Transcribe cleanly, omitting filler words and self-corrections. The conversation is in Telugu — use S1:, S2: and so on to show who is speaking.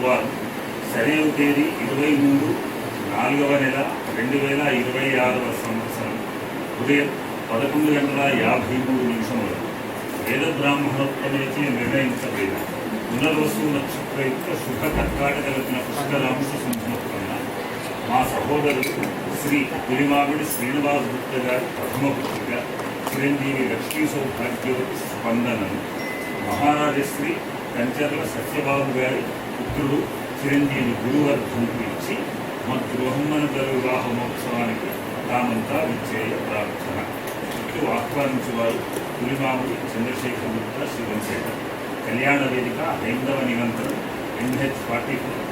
S1: గురువారం సరైన తేదీ 23/4/2026 సంవత్సరం ఉదయం 11:53 వరకు వేద బ్రాహ్మణోత్తమేచే నిర్ణయించబడిన పునర్వసు నక్షత్రయుక్త శుభ కర్కాటక లగ్న పుష్కరాంశ సంపూర్ణ మా సహోదరుడు శ్రీ పులిమామిడి శ్రీనివాస్ గుప్త గారి ప్రథమ పుత్రిక చిరంజీవి లక్ష్మీ సౌభాగ్యవతి స్పందనను మహారాజశ్రీ కంచర్ల సత్యబాబు గారి పుత్రుడు చిరంజీవి గురువర్ధన్కు ఇచ్చి మా గృహమ్మన వివాహ మహోత్సవానికి తామంతా విచ్చేయ ప్రార్థన ఇట్లు ఆహ్వానించేవారు పులిమామిడి చంద్రశేఖర్ గుప్తా శ్రీవంశేఖర్ కళ్యాణ వేదిక హైందవ నిరంతరం NH44